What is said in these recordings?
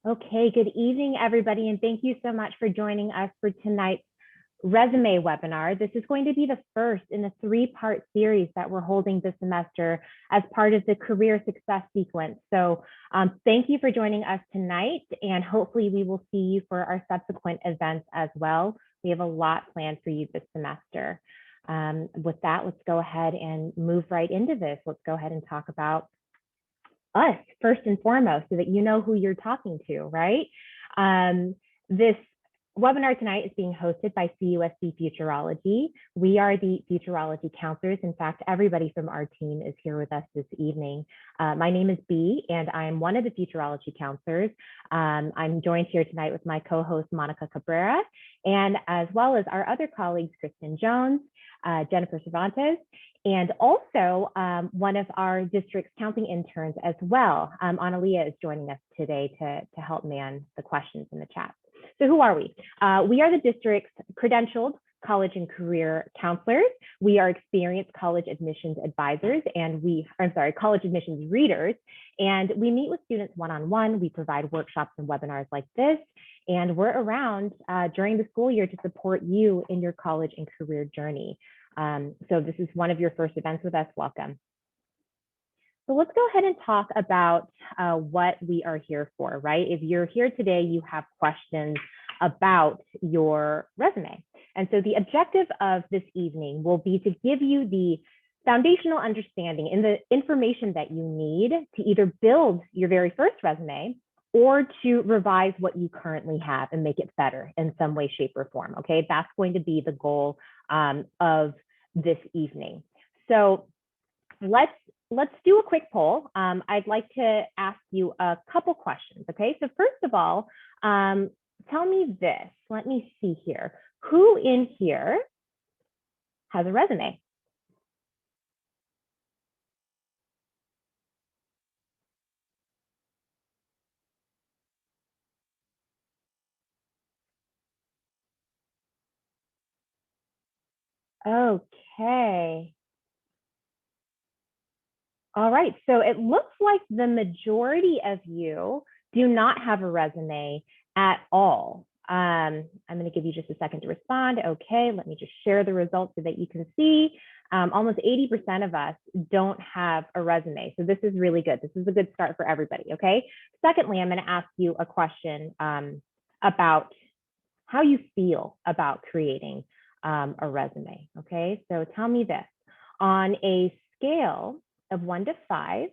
Okay, good evening, everybody, and thank you so much for joining us for tonight's resume webinar. This is going to be the first in a three-part series that we're holding this semester as part of the career success sequence. So thank you for joining us tonight, and hopefully we will see you for our subsequent events as well. We have a lot planned for you this semester. With that, let's go ahead and move right into this. Let's go ahead and talk about us first and foremost so that you know who you're talking to, right? This webinar tonight is being hosted by CUSD-Futureology. We are the Futurology counselors. In fact, everybody from our team is here with us this evening. My name is Bea, and I'm one of the Futurology counselors. I'm joined here tonight with my co-host, Monica Cabrera, and as well as our other colleagues, Kristen Jones, Jennifer Cervantes, and also one of our district's counseling interns as well. Analia is joining us today to help man the questions in the chat. So who are we? We are the district's credentialed college and career counselors. We are experienced college admissions advisors, and college admissions readers. And we meet with students one-on-one. We provide workshops and webinars like this. And we're around during the school year to support you in your college and career journey. So this is one of your first events with us. Welcome. So let's go ahead and talk about what we are here for, right? If you're here today, you have questions about your resume. And so the objective of this evening will be to give you the foundational understanding and the information that you need to either build your very first resume or to revise what you currently have and make it better in some way, shape, or form, okay? That's going to be the goal of this evening. So let's do a quick poll. I'd like to ask you a couple questions, okay? So first of all, tell me this. Let me see here. Who in here has a resume? Okay. All right, so it looks like the majority of you do not have a resume at all. I'm going to give you just a second to respond. Okay, let me just share the results so that you can see. Almost 80% of us don't have a resume. So this is really good. This is a good start for everybody, okay? Secondly, I'm going to ask you a question about how you feel about creating a resume, okay? So tell me this. On a scale of 1 to 5,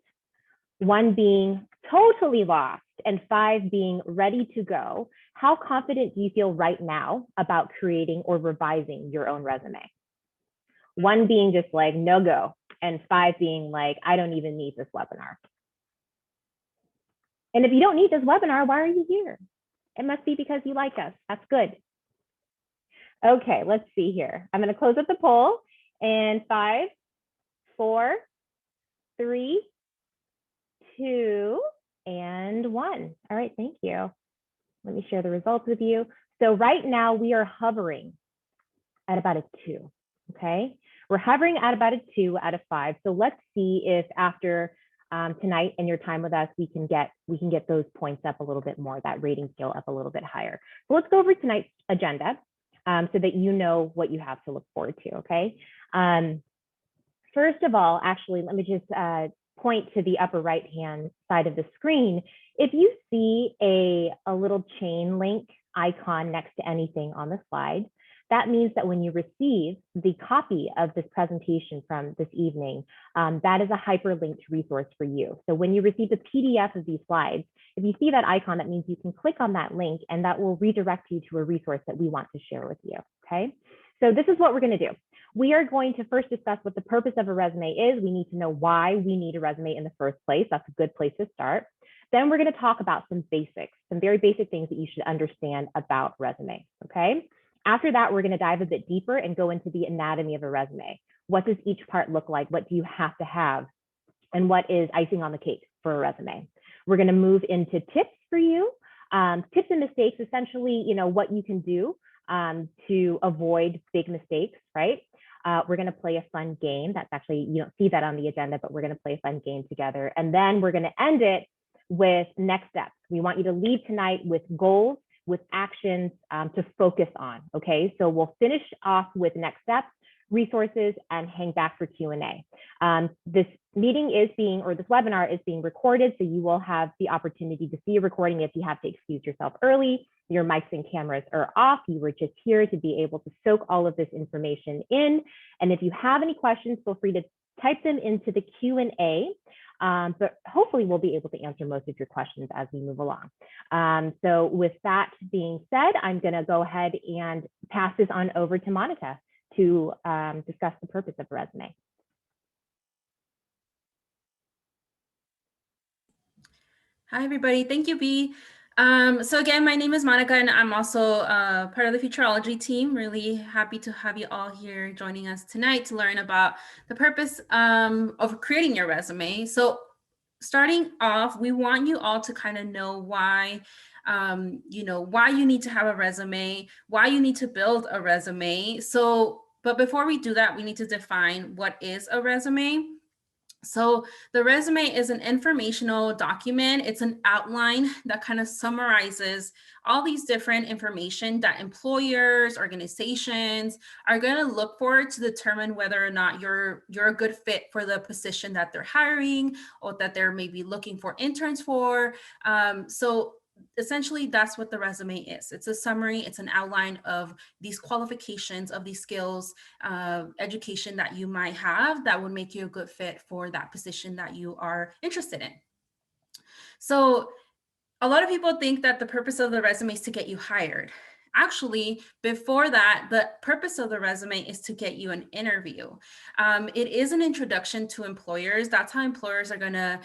1 being totally lost and 5 being ready to go, how confident do you feel right now about creating or revising your own resume? 1 being just like no go, and 5 being like, I don't even need this webinar. And if you don't need this webinar, why are you here? It must be because you like us. That's good. Okay, let's see here. I'm going to close up the poll in 5, 4, 3, 2, and 1. All right, thank you. Let me share the results with you. So right now we are hovering at about a 2, okay? We're hovering at about a 2 out of 5. So let's see if after tonight and your time with us, we can get those points up a little bit more, that rating scale up a little bit higher. So let's go over tonight's agenda so that you know what you have to look forward to, okay? First of all, actually, let me just point to the upper right-hand side of the screen. If you see a little chain link icon next to anything on the slide, that means that when you receive the copy of this presentation from this evening, that is a hyperlinked resource for you. So when you receive the PDF of these slides, if you see that icon, that means you can click on that link and that will redirect you to a resource that we want to share with you, okay? So this is what we're gonna do. We are going to first discuss what the purpose of a resume is. We need to know why we need a resume in the first place. That's a good place to start. Then we're going to talk about some basics, some very basic things that you should understand about resumes, okay? After that, we're going to dive a bit deeper and go into the anatomy of a resume. What does each part look like? What do you have to have? And what is icing on the cake for a resume? We're going to move into tips for you. Tips and mistakes, essentially, what you can do to avoid big mistakes, right? We're going to play a fun game. That's actually, you don't see that on the agenda, but we're going to play a fun game together. And then we're going to end it with next steps. We want you to leave tonight with goals, with actions to focus on, okay? So we'll finish off with next steps, resources, and hang back for Q&A. This meeting is being, or this webinar is being recorded, so you will have the opportunity to see a recording if you have to excuse yourself early. Your mics and cameras are off. You were just here to be able to soak all of this information in. And if you have any questions, feel free to type them into the Q&A. But hopefully we'll be able to answer most of your questions as we move along. So with that being said, I'm going to go ahead and pass this on over to Monica to discuss the purpose of a resume. Hi, everybody. Thank you, Bea. So again, my name is Monica, and I'm also part of the Futureology team. Really happy to have you all here joining us tonight to learn about the purpose of creating your resume. So starting off, we want you all to kind of know why, why you need to have a resume, why you need to build a resume. So, but before we do that, we need to define what is a resume. So the resume is an informational document. It's an outline that kind of summarizes all these different information that employers, organizations are going to look for to determine whether or not you're a good fit for the position that they're hiring or that they're maybe looking for interns for. So essentially, that's what the resume is. It's a summary, it's an outline of these qualifications, of these skills, education that you might have that would make you a good fit for that position that you are interested in. So a lot of people think that the purpose of the resume is to get you hired. Actually, before that, the purpose of the resume is to get you an interview. It is an introduction to employers. That's how employers are going to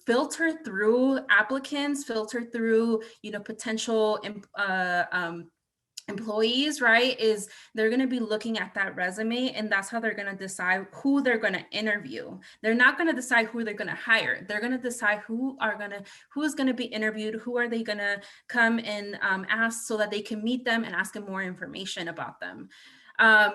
filter through applicants, filter through, potential employees, right? Is they're going to be looking at that resume, and that's how they're going to decide who they're going to interview. They're not going to decide who they're going to hire. They're going to decide who's going to be interviewed, who are they going to come and ask so that they can meet them and ask them more information about them.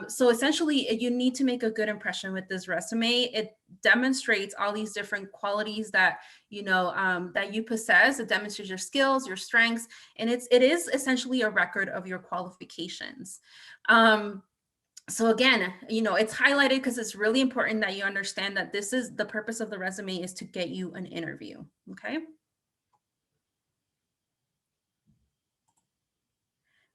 So essentially, you need to make a good impression with this resume. It demonstrates all these different qualities that that you possess. It demonstrates your skills, your strengths, and it is essentially a record of your qualifications. So again, it's highlighted because it's really important that you understand that this is the purpose of the resume is to get you an interview. Okay.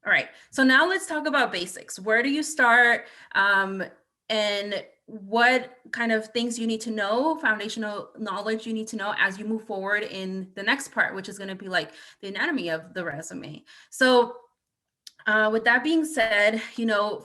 All right, so now let's talk about basics. Where do you start and what kind of things you need to know, foundational knowledge you need to know as you move forward in the next part, which is going to be like the anatomy of the resume. So with that being said,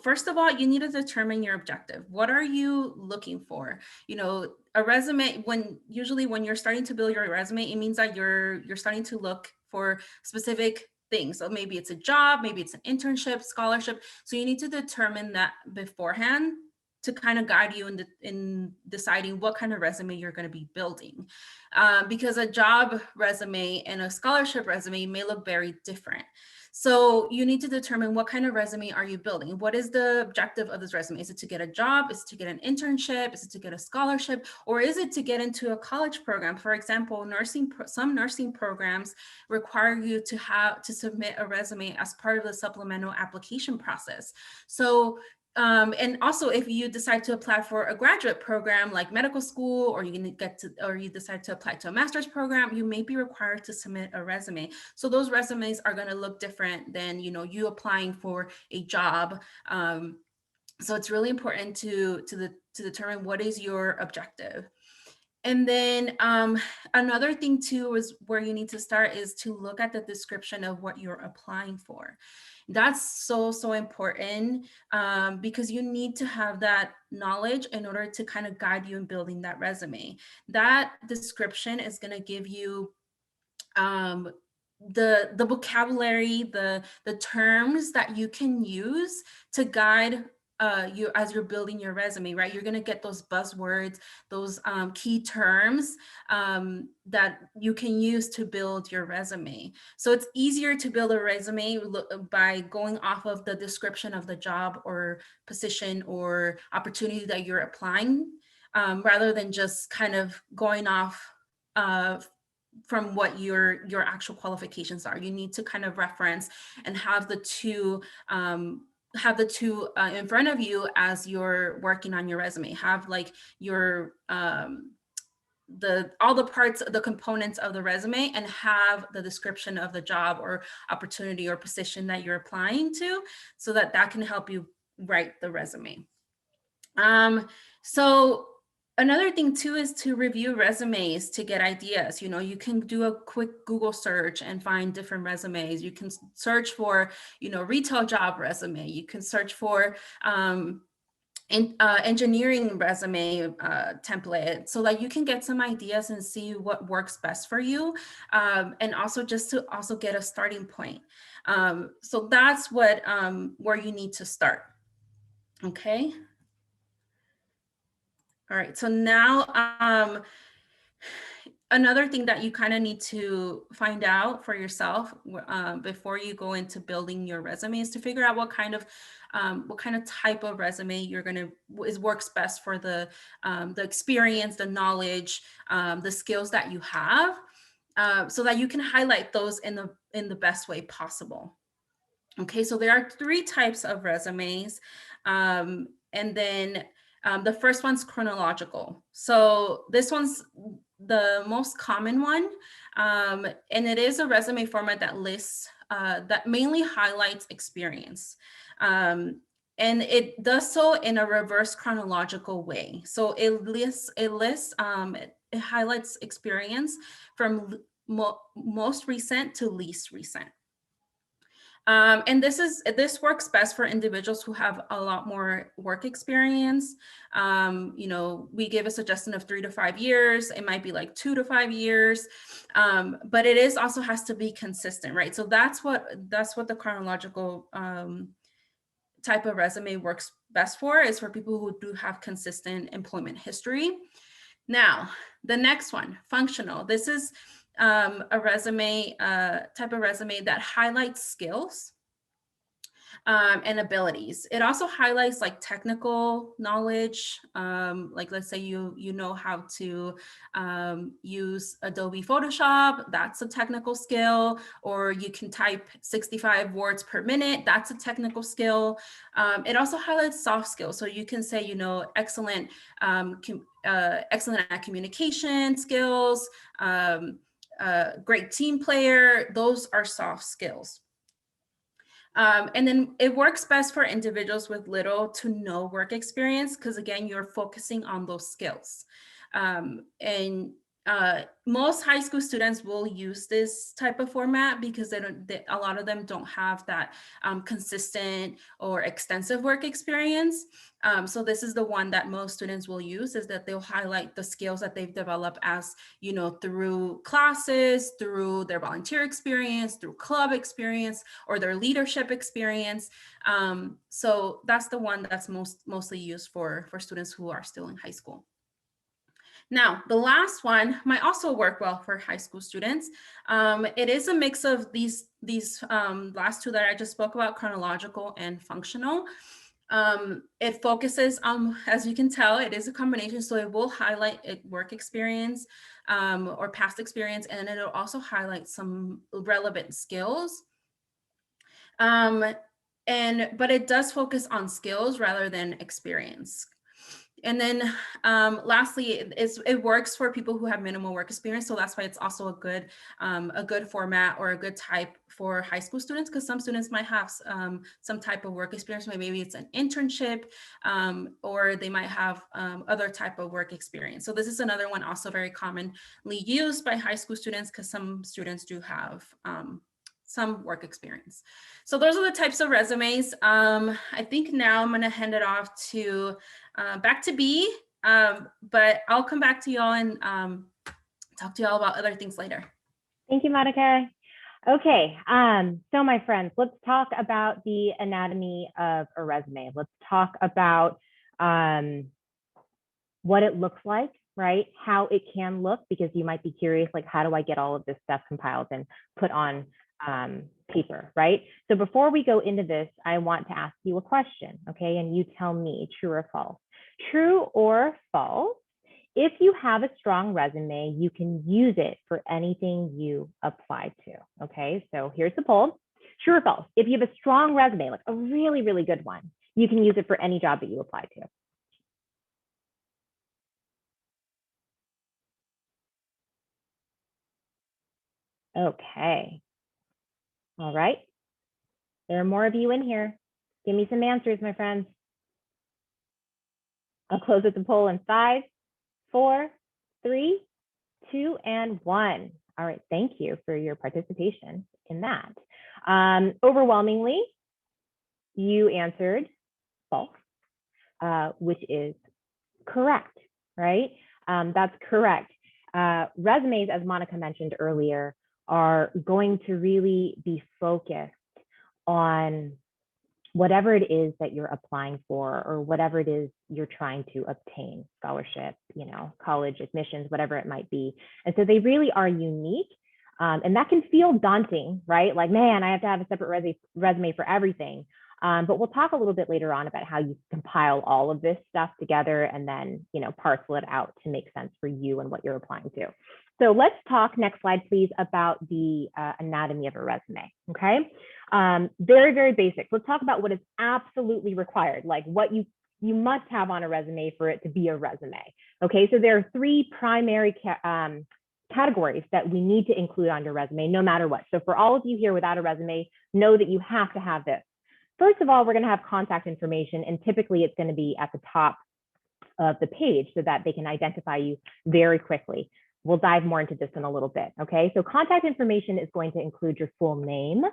first of all, you need to determine your objective. What are you looking for? A resume, when you're starting to build your resume, it means that you're starting to look for specific things. So maybe it's a job, maybe it's an internship, scholarship. So you need to determine that beforehand to kind of guide you in deciding what kind of resume you're going to be building. Because a job resume and a scholarship resume may look very different. So you need to determine what kind of resume are you building? What is the objective of this resume? Is it to get a job? Is it to get an internship? Is it to get a scholarship? Or is it to get into a college program? For example, some nursing programs require you to submit a resume as part of the supplemental application process. So and also, if you decide to apply for a graduate program like medical school, or you decide to apply to a master's program, you may be required to submit a resume. So those resumes are going to look different than you applying for a job. So it's really important to determine what is your objective. And then another thing too is where you need to start is to look at the description of what you're applying for. That's so important because you need to have that knowledge in order to kind of guide you in building that resume. That description is going to give you the vocabulary, the terms that you can use to guide you as you're building your resume, right? You're going to get those buzzwords, those key terms that you can use to build your resume. So it's easier to build a resume by going off of the description of the job or position or opportunity that you're applying, rather than just kind of going off from what your actual qualifications are. You need to kind of reference and have the two in front of you as you're working on your resume. Have like your all the parts, the components of the resume, and have the description of the job or opportunity or position that you're applying to, so that can help you write the resume. So another thing too is to review resumes to get ideas. You know, you can do a quick Google search and find different resumes. You can search for, you know, retail job resume. You can search for engineering resume template, so that you can get some ideas and see what works best for you, and also just to also get a starting point. So that's what where you need to start. Okay. All right, so now another thing that you kind of need to find out for yourself before you go into building your resume is to figure out what kind of type of resume you're gonna works best for the experience, the knowledge, the skills that you have, so that you can highlight those in the best way possible. Okay, so there are 3 types of resumes, and then the first one's chronological. So this one's the most common one, and it is a resume format that lists, that mainly highlights experience. And it does so in a reverse chronological way. So it highlights experience from most recent to least recent. And this works best for individuals who have a lot more work experience. You know, we give a suggestion of 3 to 5 years. It might be like 2 to 5 years, but it also has to be consistent, right? So that's what the chronological type of resume works best for, is for people who do have consistent employment history. Now, the next one, functional. This is a resume, type of resume that highlights skills and abilities. It also highlights like technical knowledge. Like let's say you know how to use Adobe Photoshop, that's a technical skill, or you can type 65 words per minute, that's a technical skill. It also highlights soft skills. So you can say, you know, excellent at communication skills, great team player, those are soft skills. And then it works best for individuals with little to no work experience, because again, you're focusing on those skills. And most high school students will use this type of format because a lot of them don't have that consistent or extensive work experience. So this is the one that most students will use, is that they'll highlight the skills that they've developed as, you know, through classes, through their volunteer experience, through club experience, or their leadership experience. So that's the one that's mostly used for students who are still in high school. Now, the last one might also work well for high school students. It is a mix of these last 2 that I just spoke about, chronological and functional. It focuses on, as you can tell, it is a combination. So it will highlight work experience or past experience, and it'll also highlight some relevant skills. But it does focus on skills rather than experience. And then lastly, it works for people who have minimal work experience. So that's why it's also a good format or a good type for high school students, because some students might have some type of work experience. Maybe it's an internship, or they might have other type of work experience. So this is another one also very commonly used by high school students, because some students do have some work experience. So those are the types of resumes. I think now I'm going to hand it off to back to B, but I'll come back to y'all and talk to y'all about other things later. Thank you, Monica. Okay, so my friends, let's talk about the anatomy of a resume. Let's talk about what it looks like, right? How it can look, because you might be curious, like, how do I get all of this stuff compiled and put on paper, right? So before we go into this, I want to ask you a question, okay? And you tell me true or false. True or false, if you have a strong resume, you can use it for anything you apply to. Okay, so here's the poll. True or false? If you have a strong resume, like a really, really good one, you can use it for any job that you apply to. Okay. All right. There are more of you in here. Give me some answers, my friends. I'll close with the poll in 5, 4, 3, 2, and 1. All right, thank you for your participation in that. Overwhelmingly, you answered false, which is correct, right? That's correct. Resumes, as Monica mentioned earlier, are going to really be focused on whatever it is that you're applying for or whatever it is you're trying to obtain, scholarship, college admissions, whatever it might be. And so they really are unique. And that can feel daunting, right? Like, man, I have to have a separate resume for everything. But we'll talk a little bit later on about how you compile all of this stuff together and then, parcel it out to make sense for you and what you're applying to. So let's talk, next slide, please, about the anatomy of a resume, okay? Very, very basic. Let's talk about what is absolutely required, like what you must have on a resume for it to be a resume, okay? So there are 3 primary categories that we need to include on your resume, no matter what. So for all of you here without a resume, know that you have to have this. First of all, we're going to have contact information, and typically it's going to be at the top of the page so that they can identify you very quickly. We'll dive more into this in a little bit, okay? So contact information is going to include your full name.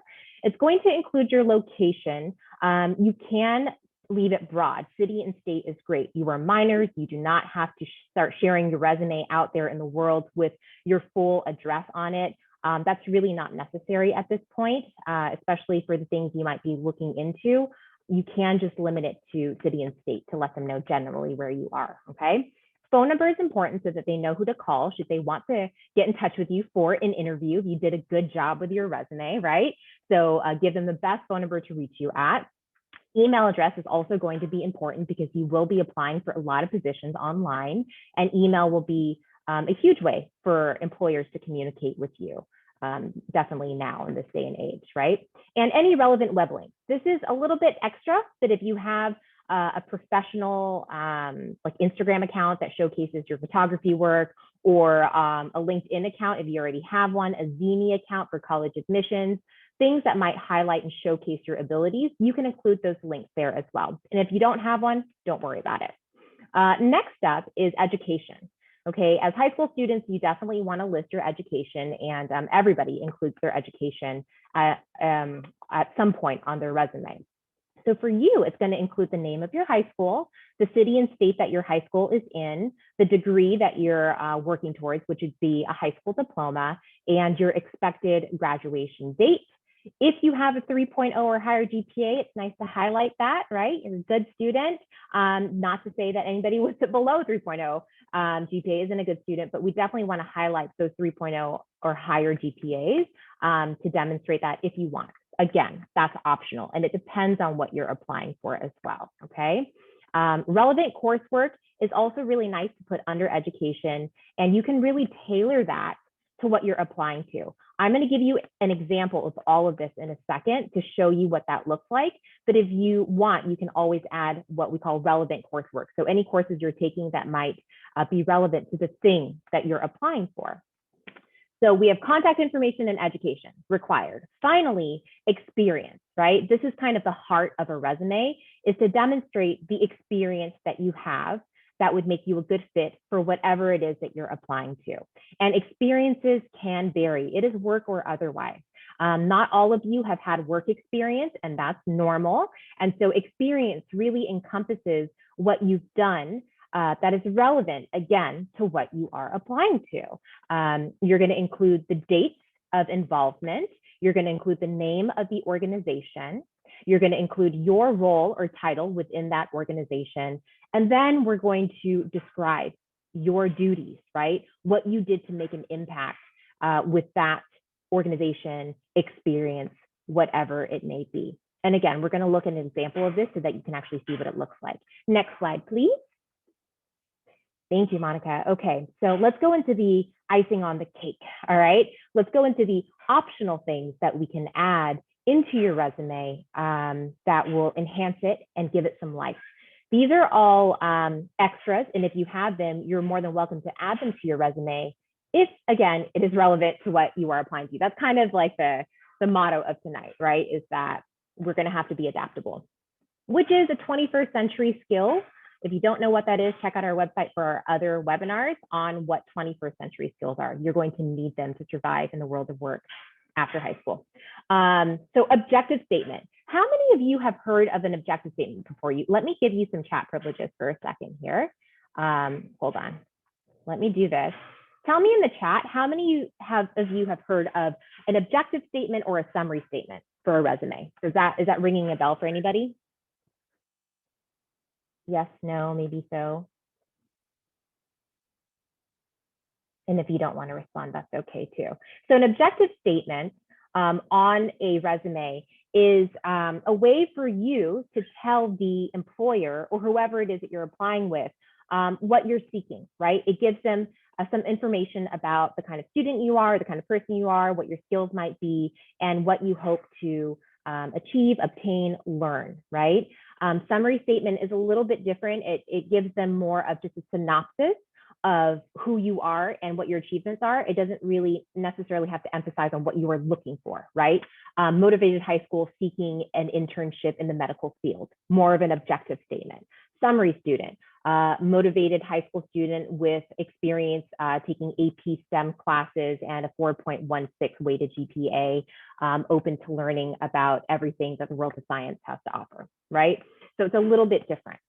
It's going to include your location. You can leave it broad. City and state is great. You are minors. You do not have to start sharing your resume out there in the world with your full address on it. That's really not necessary at this point, especially for the things you might be looking into. You can just limit it to city and state to let them know generally where you are, okay? Phone number is important so that they know who to call should they want to get in touch with you for an interview. You did a good job with your resume, right? So give them the best phone number to reach you at. Email address is also going to be important because you will be applying for a lot of positions online, and email will be a huge way for employers to communicate with you. Definitely now in this day and age, right? And any relevant web links. This is a little bit extra, but if you have a professional like Instagram account that showcases your photography work, or a LinkedIn account if you already have one, a Zini account for college admissions, things that might highlight and showcase your abilities, you can include those links there as well. And if you don't have one, don't worry about it. Next up is education. Okay, as high school students, you definitely want to list your education, and everybody includes their education at some point on their resume. So for you, it's going to include the name of your high school, the city and state that your high school is in, the degree that you're working towards, which would be a high school diploma, and your expected graduation date. If you have a 3.0 or higher GPA, it's nice to highlight that, right? You're a good student. Not to say that anybody with below 3.0 GPA isn't a good student, but we definitely want to highlight those 3.0 or higher GPAs to demonstrate that if you want. Again, that's optional, and it depends on what you're applying for as well, okay? Relevant coursework is also really nice to put under education, and you can really tailor that to what you're applying to. I'm going to give you an example of all of this in a second to show you what that looks like. But if you want, you can always add what we call relevant coursework. So any courses you're taking that might be relevant to the thing that you're applying for. So we have contact information and education required. Finally, experience, right? This is kind of the heart of a resume, is to demonstrate the experience that you have that would make you a good fit for whatever it is that you're applying to. And experiences can vary. It is work or otherwise. Not all of you have had work experience, and that's normal. And so experience really encompasses what you've done that is relevant, again, to what you are applying to. You're going to include the dates of involvement. You're going to include the name of the organization. You're going to include your role or title within that organization. And then we're going to describe your duties, right? What you did to make an impact with that organization, experience, whatever it may be. And again, we're going to look at an example of this so that you can actually see what it looks like. Next slide, please. Thank you, Monica. Okay, so let's go into the icing on the cake. All right, let's go into the optional things that we can add into your resume that will enhance it and give it some life. These are all extras, and if you have them, you're more than welcome to add them to your resume if, again, it is relevant to what you are applying to. That's kind of like the motto of tonight, right? Is that we're going to have to be adaptable, which is a 21st century skill. If you don't know what that is, check out our website for our other webinars on what 21st century skills are. You're going to need them to survive in the world of work after high school. So objective statement. How many of you have heard of an objective statement before? Let me give you some chat privileges for a second here. Hold on. Let me do this. Tell me in the chat, how many of you have heard of an objective statement or a summary statement for a resume? Is that ringing a bell for anybody? Yes, no, maybe so. And if you don't want to respond, that's okay too. So an objective statement on a resume is a way for you to tell the employer or whoever it is that you're applying with what you're seeking, right? It gives them some information about the kind of student you are, the kind of person you are, what your skills might be, and what you hope to achieve, obtain, learn, right? Summary statement is a little bit different. It gives them more of just a synopsis of who you are and what your achievements are. It doesn't really necessarily have to emphasize on what you are looking for, right? Motivated high school seeking an internship in the medical field, more of an objective statement. Summary student, motivated high school student with experience taking AP STEM classes and a 4.16 weighted GPA, open to learning about everything that the world of science has to offer, right? So it's a little bit different.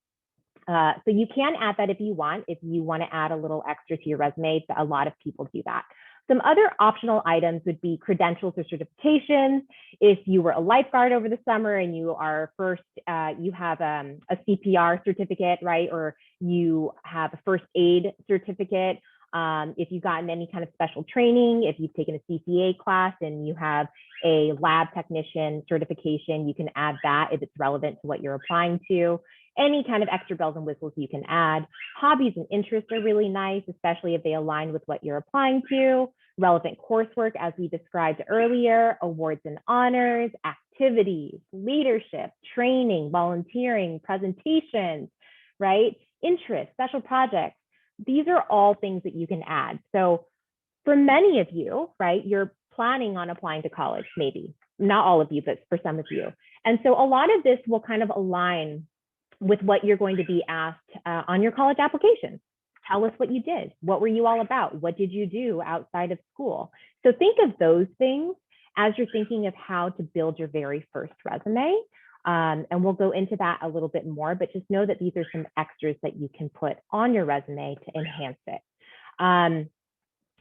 So you can add that if you want to add a little extra to your resume. A lot of people do that. Some other optional items would be credentials or certifications. If you were a lifeguard over the summer and you are you have a CPR certificate, right? Or you have a first aid certificate. If you've gotten any kind of special training, if you've taken a CCA class and you have a lab technician certification, you can add that if it's relevant to what you're applying to. Any kind of extra bells and whistles you can add. Hobbies and interests are really nice, especially if they align with what you're applying to. Relevant coursework, as we described earlier, awards and honors, activities, leadership, training, volunteering, presentations, right? Interests, special projects. These are all things that you can add. So for many of you, right, you're planning on applying to college, maybe. Not all of you, but for some of you. And so a lot of this will kind of align with what you're going to be asked on your college application. Tell us what you did. What were you all about? What did you do outside of school? So think of those things as you're thinking of how to build your very first resume. And we'll go into that a little bit more, but just know that these are some extras that you can put on your resume to enhance it. And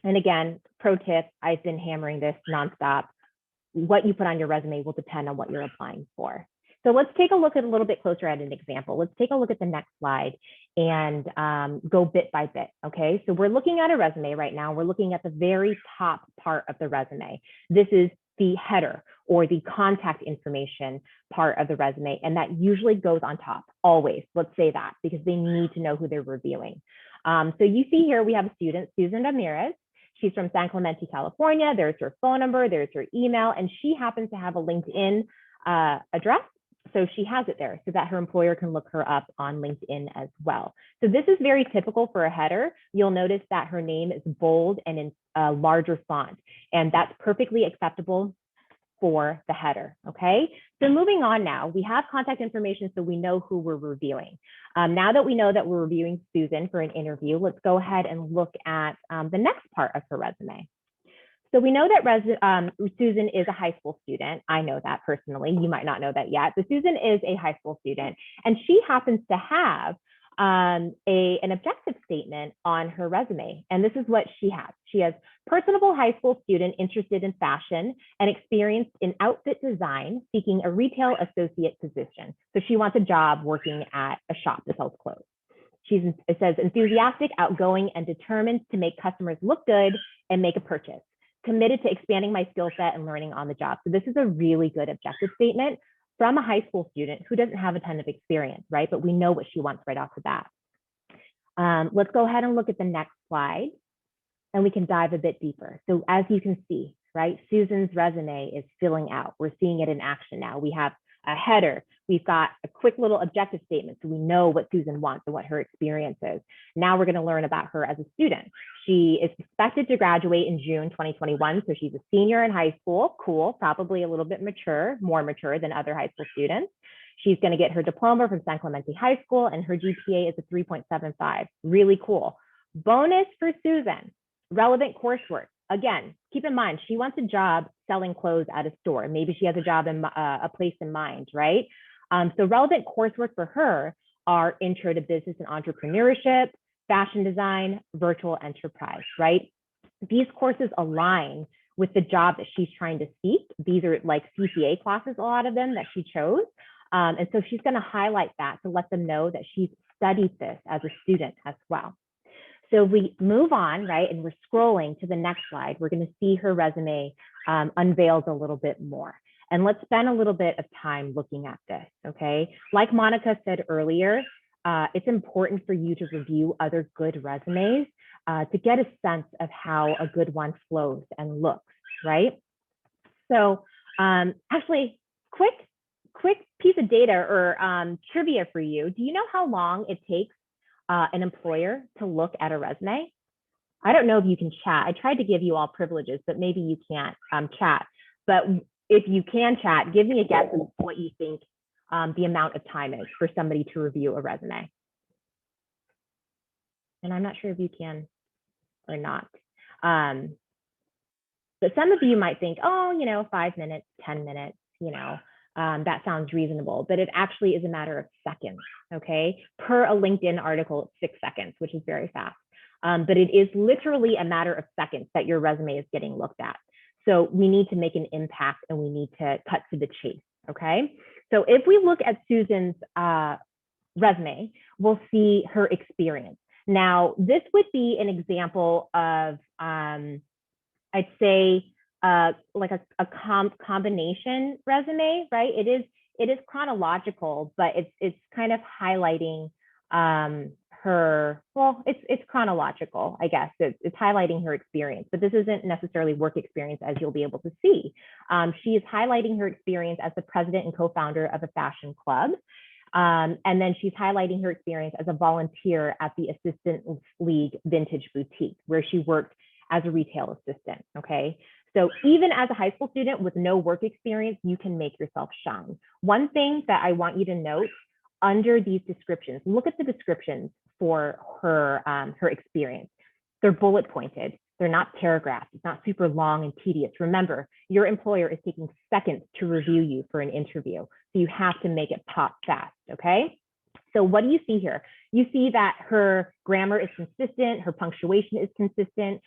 again, pro tip, I've been hammering this nonstop. What you put on your resume will depend on what you're applying for. So let's take a look at a little bit closer at an example. Let's take a look at the next slide and go bit by bit, okay? So we're looking at a resume right now. We're looking at the very top part of the resume. This is the header or the contact information part of the resume, and that usually goes on top, always. Let's say that, because they need to know who they're reviewing. So you see here, we have a student, Susan Ramirez. She's from San Clemente, California. There's her phone number, there's her email, and she happens to have a LinkedIn address. So she has it there so that her employer can look her up on LinkedIn as well. So this is very typical for a header. You'll notice that her name is bold and in a larger font, and that's perfectly acceptable for the header, okay? So moving on now, we have contact information so we know who we're reviewing. Now that we know that we're reviewing Susan for an interview, let's go ahead and look at the next part of her resume. So we know that Susan is a high school student. I know that personally. You might not know that yet, but Susan is a high school student, and she happens to have an objective statement on her resume. And this is what she has. She has personable high school student interested in fashion and experienced in outfit design, seeking a retail associate position. So she wants a job working at a shop that sells clothes. It says enthusiastic, outgoing, and determined to make customers look good and make a purchase. Committed to expanding my skill set and learning on the job. So this is a really good objective statement from a high school student who doesn't have a ton of experience, right? But we know what she wants right off the bat. Let's go ahead and look at the next slide, and we can dive a bit deeper. So as you can see, right, Susan's resume is filling out. We're seeing it in action now. We have a header. We've got a quick little objective statement, so we know what Susan wants and what her experience is. Now we're going to learn about her as a student. She is expected to graduate in June 2021, so she's a senior in high school. Cool, probably a little bit mature, more mature than other high school students. She's going to get her diploma from San Clemente High School, and her GPA is a 3.75. Really cool. Bonus for Susan, relevant coursework. Again, keep in mind, she wants a job selling clothes at a store. Maybe she has a job in a place in mind, right? So relevant coursework for her are Intro to Business and Entrepreneurship, Fashion Design, Virtual Enterprise, right? These courses align with the job that she's trying to seek. These are like CPA classes, a lot of them that she chose. And so she's going to highlight that to let them know that she's studied this as a student as well. So we move on, right, and we're scrolling to the next slide. We're going to see her resume unveiled a little bit more. And let's spend a little bit of time looking at this, okay? Like Monica said earlier, it's important for you to review other good resumes to get a sense of how a good one flows and looks, right? So actually, quick piece of data or trivia for you. Do you know how long it takes an employer to look at a resume? I don't know if you can chat. I tried to give you all privileges, but maybe you can't chat. But if you can chat, give me a guess of what you think the amount of time is for somebody to review a resume. And I'm not sure if you can or not. But some of you might think, oh, 5 minutes, 10 minutes, that sounds reasonable, but it actually is a matter of seconds, okay? Per a LinkedIn article, it's 6 seconds, which is very fast. But it is literally a matter of seconds that your resume is getting looked at. So we need to make an impact and we need to cut to the chase, okay? So if we look at Susan's resume, we'll see her experience. Now, this would be an example of, I'd say, like a combination resume, right? It is chronological, but it's kind of highlighting her. Well, it's chronological, I guess. It's highlighting her experience, but this isn't necessarily work experience, as you'll be able to see. She is highlighting her experience as the president and co-founder of a fashion club. And then she's highlighting her experience as a volunteer at the Assistant League Vintage Boutique, where she worked as a retail assistant, okay? So even as a high school student with no work experience, you can make yourself shine. One thing that I want you to note under these descriptions, look at the descriptions for her, her experience. They're bullet pointed. They're not paragraphs. It's not super long and tedious. Remember, your employer is taking seconds to review you for an interview. So you have to make it pop fast, okay? So what do you see here? You see that her grammar is consistent, her punctuation is consistent.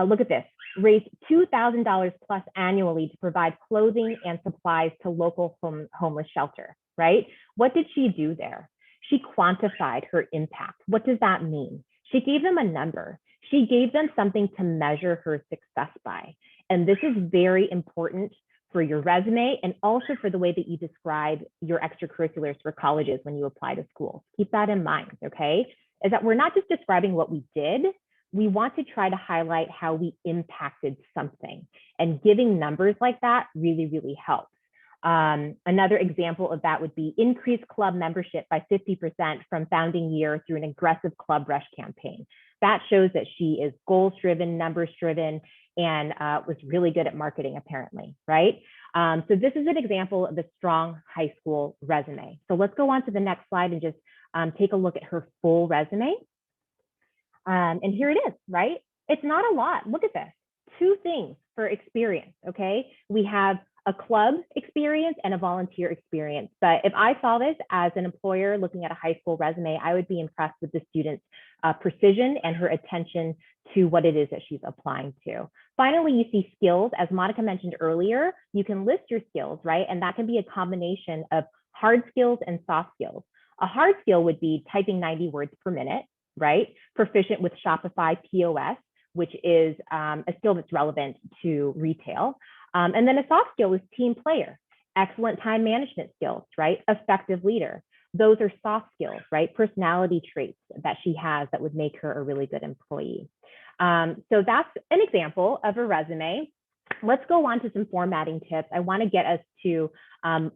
Look at this, raised $2,000 plus annually to provide clothing and supplies to local homeless shelter, right? What did she do there? She quantified her impact. What does that mean? She gave them a number. She gave them something to measure her success by. And this is very important for your resume and also for the way that you describe your extracurriculars for colleges when you apply to schools. Keep that in mind, okay? Is that we're not just describing what we did, we want to try to highlight how we impacted something, and giving numbers like that really, really helps. Another example of that would be increase club membership by 50% from founding year through an aggressive club rush campaign. That shows that she is goals driven, numbers driven, and was really good at marketing apparently, right? So this is an example of a strong high school resume. So let's go on to the next slide and just take a look at her full resume. And here it is, right? It's not a lot. Look at this. 2 things for experience, okay? We have a club experience and a volunteer experience. But if I saw this as an employer looking at a high school resume, I would be impressed with the student's precision and her attention to what it is that she's applying to. Finally, you see skills. As Monica mentioned earlier, you can list your skills, right? And that can be a combination of hard skills and soft skills. A hard skill would be typing 90 words per minute, right? Proficient with Shopify POS, which is a skill that's relevant to retail. And then a soft skill is team player, excellent time management skills, right? Effective leader. those are soft skills, right? Personality traits that she has that would make her a really good employee. So that's an example of a resume. Let's go on to some formatting tips. I want to get us to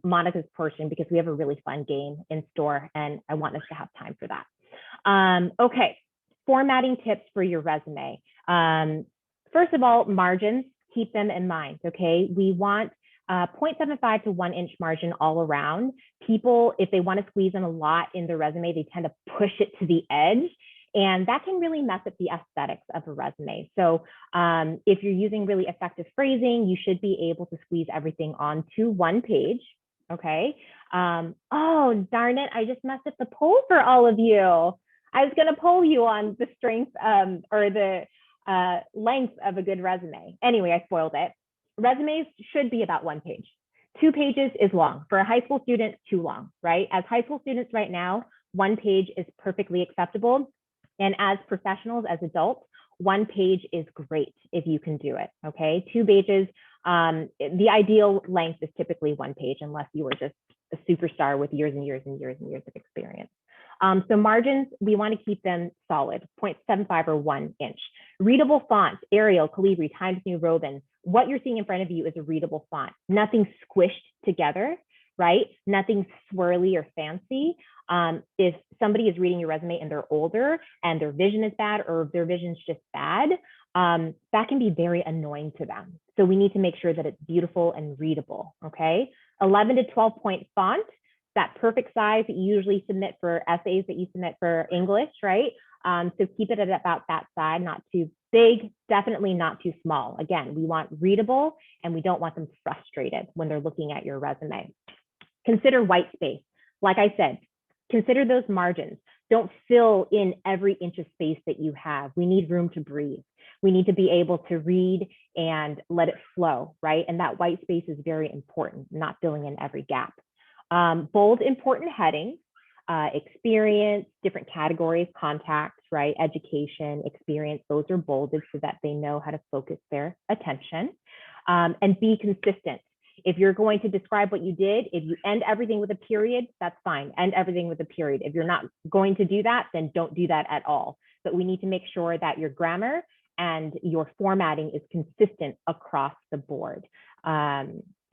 Monica's portion because we have a really fun game in store and I want us to have time for that. Okay, formatting tips for your resume. First of all, margins, keep them in mind, okay? We want 0.75 to 1 inch margin all around. People, if they want to squeeze in a lot in their resume, they tend to push it to the edge. And that can really mess up the aesthetics of a resume. So if you're using really effective phrasing, you should be able to squeeze everything onto one page, okay? Oh, darn it, I just messed up the poll for all of you. I was gonna poll you on the strength or the length of a good resume. Anyway, I spoiled it. Resumes should be about 1 page. 2 pages is long. For a high school student, too long, right? As high school students right now, 1 page is perfectly acceptable. And as professionals, as adults, 1 page is great if you can do it, okay? 2 pages, the ideal length is typically 1 page unless you were just a superstar with years and years and years and years of experience. So margins, we want to keep them solid, 0.75 or 1 inch. Readable font, Arial, Calibri, Times New Roman. What you're seeing in front of you is a readable font, nothing squished together, right? Nothing swirly or fancy. If somebody is reading your resume and they're older and their vision is bad or their vision's just bad, that can be very annoying to them. So we need to make sure that it's beautiful and readable, okay? 11 to 12 point font, that perfect size that you usually submit for essays that you submit for English, right? So keep it at about that size, not too big, definitely not too small. Again, we want readable and we don't want them frustrated when they're looking at your resume. Consider white space. Like I said, consider those margins. Don't fill in every inch of space that you have. We need room to breathe. We need to be able to read and let it flow, right? And that white space is very important, not filling in every gap. Bold important headings, experience, different categories, contacts, right? Education, experience, those are bolded so that they know how to focus their attention. And be consistent. If you're going to describe what you did, if you end everything with a period, that's fine. End everything with a period. If you're not going to do that, then don't do that at all. But we need to make sure that your grammar and your formatting is consistent across the board.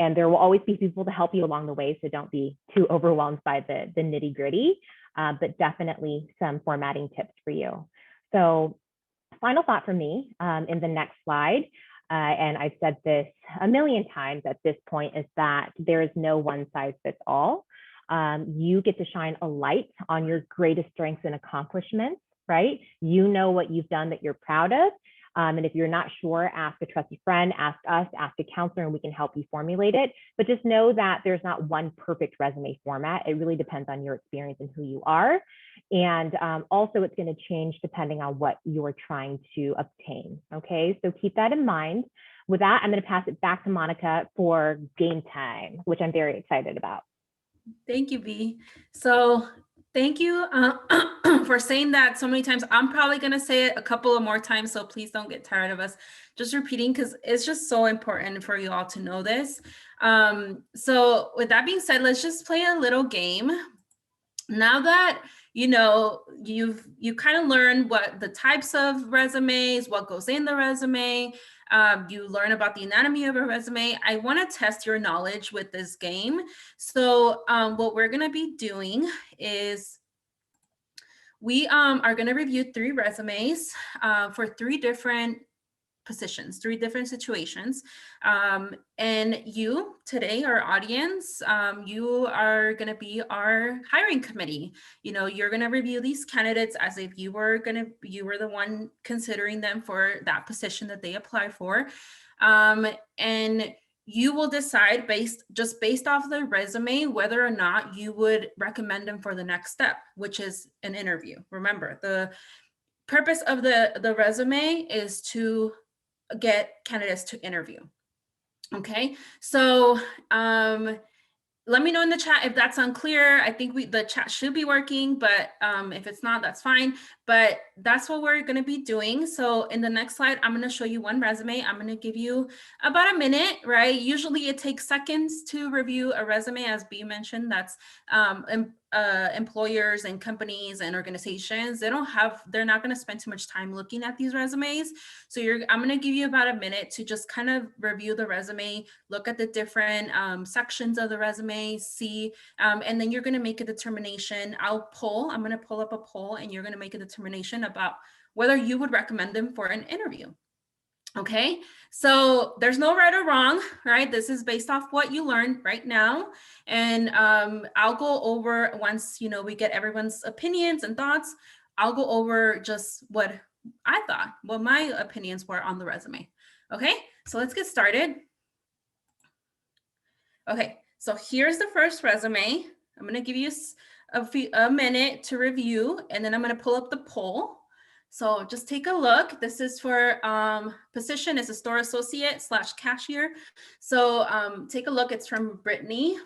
And there will always be people to help you along the way, so don't be too overwhelmed by the nitty gritty, but definitely some formatting tips for you. So final thought for me in the next slide, and I've said this a million times at this point, is that there is no one size fits all. You get to shine a light on your greatest strengths and accomplishments, right? You know what you've done that you're proud of. And if you're not sure, ask a trusted friend, ask us, ask a counselor, and we can help you formulate it. But just know that there's not one perfect resume format. It really depends on your experience and who you are. And also it's going to change depending on what you're trying to obtain. Okay, so keep that in mind. With that, I'm going to pass it back to Monica for game time, which I'm very excited about. Thank you, B. So thank you for saying that so many times. I'm probably going to say it a couple of more times, so please don't get tired of us just repeating, because it's just so important for you all to know this. So with that being said, let's just play a little game. Now that you know, you kind of learned what the types of resumes, what goes in the resume, you learn about the anatomy of a resume. I want to test your knowledge with this game. So what we're going to be doing is we are going to review 3 resumes for 3 different positions, 3 different situations. And you today, our audience, you are going to be our hiring committee. You know, you're going to review these candidates as if you were the one considering them for that position that they apply for. And you will decide based off the resume whether or not you would recommend them for the next step, which is an interview. Remember, the purpose of the resume is to get candidates to interview. Okay, so let me know in the chat if that's unclear. I think the chat should be working, but if it's not, that's fine. But that's what we're going to be doing. So in the next slide, I'm going to show you one resume. I'm going to give you about a minute, right? Usually it takes seconds to review a resume, as B mentioned. That's employers and companies and organizations, they're not going to spend too much time looking at these resumes. So I'm going to give you about a minute to just kind of review the resume, look at the different sections of the resume, see, and then you're going to make a determination. I'm going to pull up a poll, and you're going to make a determination about whether you would recommend them for an interview. Okay, so there's no right or wrong, right? This is based off what you learned right now. And I'll go over, once, we get everyone's opinions and thoughts, I'll go over just what I thought, what my opinions were on the resume. Okay, so let's get started. Okay, so here's the first resume. I'm gonna give you a minute to review, and then I'm gonna pull up the poll. So just take a look. This is for position as a store associate / cashier. So take a look. It's from Brittany.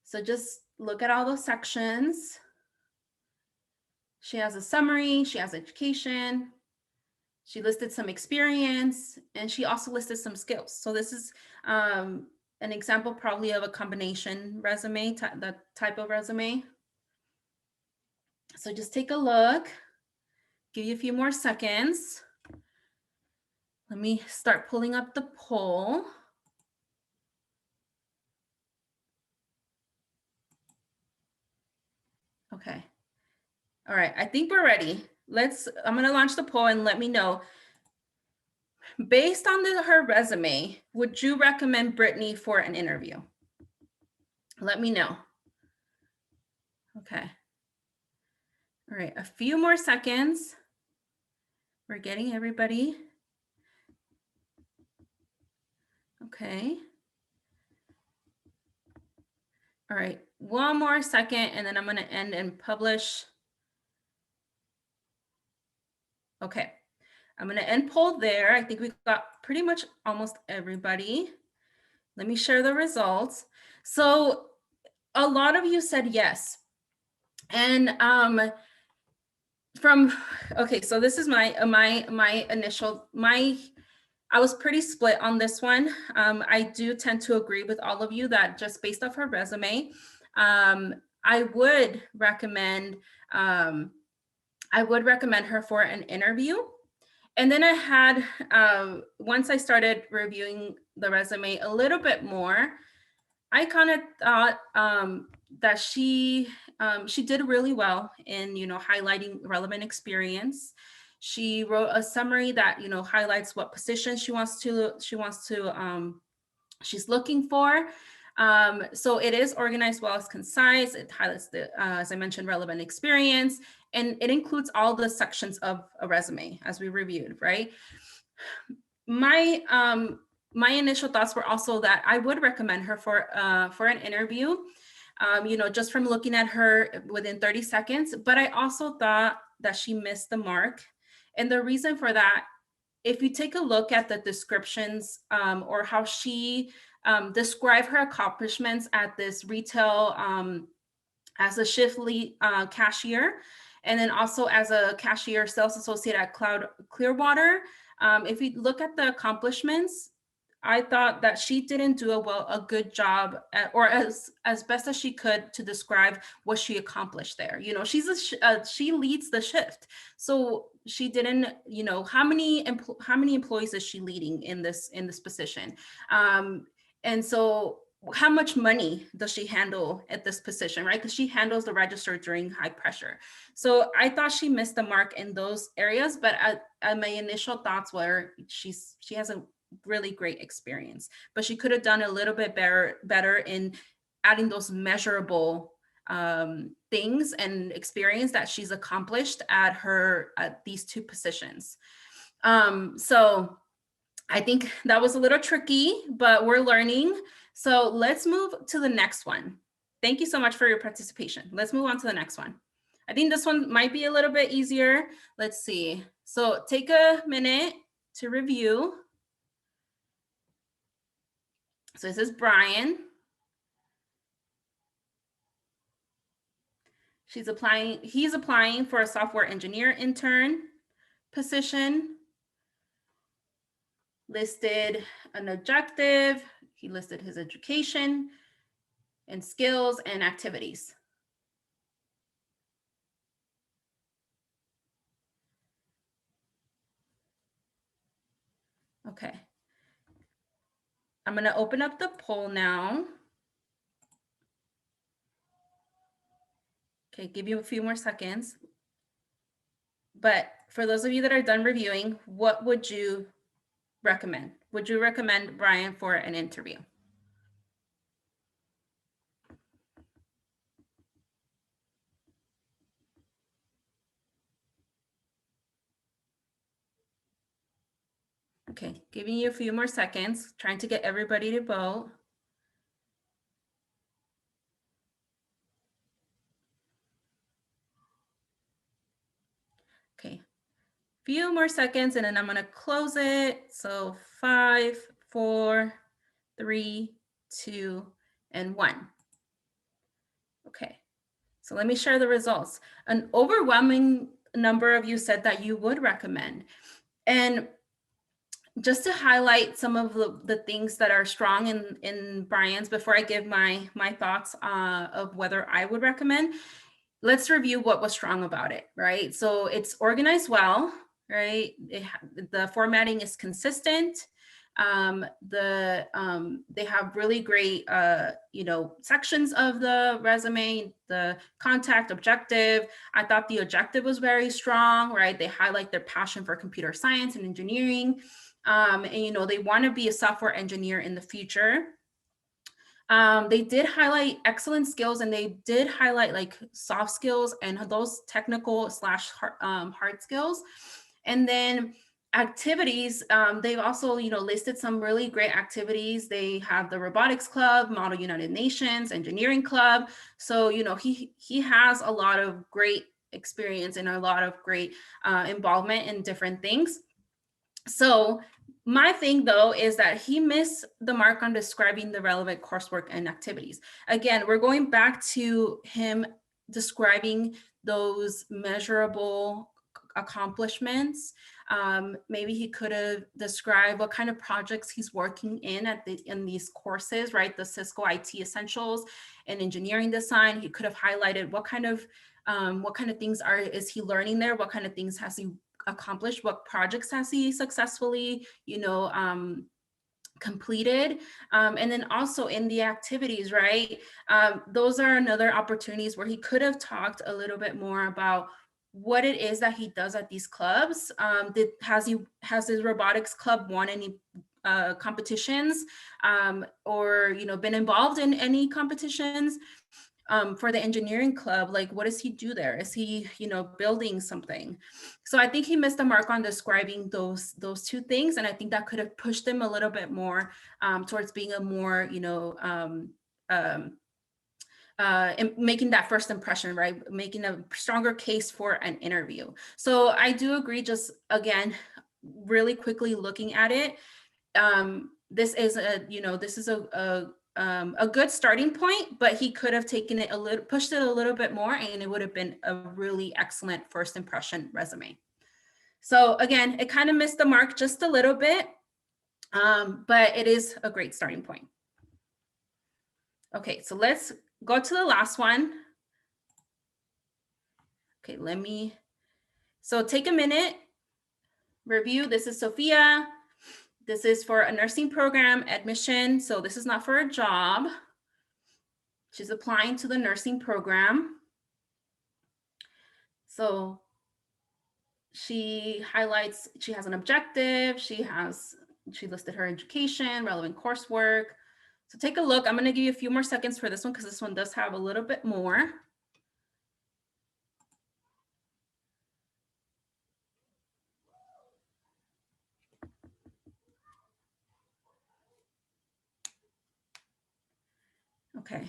So just look at all those sections. She has a summary. She has education. She listed some experience, and she also listed some skills. So this is an example probably of a combination resume, the type of resume. So just take a look. Give you a few more seconds. Let me start pulling up the poll. Okay. All right, I think we're ready. I'm gonna launch the poll and let me know. Based on her resume, would you recommend Brittany for an interview? Let me know. Okay. All right, a few more seconds. We're getting everybody. Okay. All right, one more second, and then I'm gonna end and publish. Okay, I'm gonna end poll there. I think we got pretty much almost everybody. Let me share the results. So a lot of you said yes. And okay, so this is my initial, I was pretty split on this one. I do tend to agree with all of you that just based off her resume, I would recommend her for an interview. And then I had, once I started reviewing the resume a little bit more, I kind of thought that she did really well in, highlighting relevant experience. She wrote a summary that, highlights what position she's looking for. So it is organized well, it's concise. It highlights the, as I mentioned, relevant experience, and it includes all the sections of a resume as we reviewed, right? My initial thoughts were also that I would recommend her for an interview, just from looking at her within 30 seconds, but I also thought that she missed the mark. And the reason for that, if you take a look at the descriptions or how she described her accomplishments at this retail as a shift lead cashier, and then also as a cashier sales associate at Clearwater, if you look at the accomplishments, I thought that she didn't do a good job or as best as she could to describe what she accomplished there. She leads the shift. So she didn't, how many employees is she leading in this position? And so how much money does she handle at this position, right? Because she handles the register during high pressure. So I thought she missed the mark in those areas, but my initial thoughts were she has a really great experience, but she could have done a little bit better in adding those measurable things and experience that she's accomplished at these two positions. So I think that was a little tricky, but we're learning. So let's move to the next one. Thank you so much for your participation. Let's move on to the next one. I think this one might be a little bit easier. Let's see. So take a minute to review. So this is Brian. He's applying for a software engineer intern position. Listed an objective. He listed his education and skills and activities. Okay. I'm going to open up the poll now. Okay, give you a few more seconds. But for those of you that are done reviewing, what would you recommend? Would you recommend Brian for an interview? Okay, giving you a few more seconds, trying to get everybody to vote. Okay, few more seconds and then I'm gonna close it. So 5, 4, 3, 2, and 1. Okay, so let me share the results. An overwhelming number of you said that you would recommend. And just to highlight some of the things that are strong in Brian's before I give my thoughts of whether I would recommend, let's review what was strong about it, right? So it's organized well, right? The formatting is consistent. They have really great, sections of the resume, the contact objective. I thought the objective was very strong, right? They highlight their passion for computer science and engineering. And, they want to be a software engineer in the future. They did highlight excellent skills and they did highlight like soft skills and those technical / hard skills. And then activities, they've also, listed some really great activities. They have the robotics club, Model United Nations, engineering club. So, he has a lot of great experience and a lot of great involvement in different things. So my thing though is that he missed the mark on describing the relevant coursework and activities. Again, we're going back to him describing those measurable accomplishments. Maybe he could have described what kind of projects he's working in these courses, right? The Cisco IT Essentials and engineering design. He could have highlighted what kind of things is he learning there? What kind of things has he accomplished? What projects has he successfully, completed? And then also in the activities, right? Those are another opportunities where he could have talked a little bit more about what it is that he does at these clubs. Has his robotics club won any competitions, or been involved in any competitions? For the engineering club, like what does he do there? Is he, building something? So I think he missed the mark on describing those two things. And I think that could have pushed him a little bit more towards being a more, making that first impression, right? Making a stronger case for an interview. So I do agree, just again, really quickly looking at it. This is a good starting point, but he could have taken it pushed it a little bit more, and it would have been a really excellent first impression resume. So again, it kind of missed the mark just a little bit, but it is a great starting point. Okay, so let's go to the last one. Okay, so take a minute, review. This is Sophia. This is for a nursing program admission. So this is not for a job. She's applying to the nursing program. So she highlights, she has an objective. She listed her education, relevant coursework. So take a look. I'm going to give you a few more seconds for this one because this one does have a little bit more. Okay,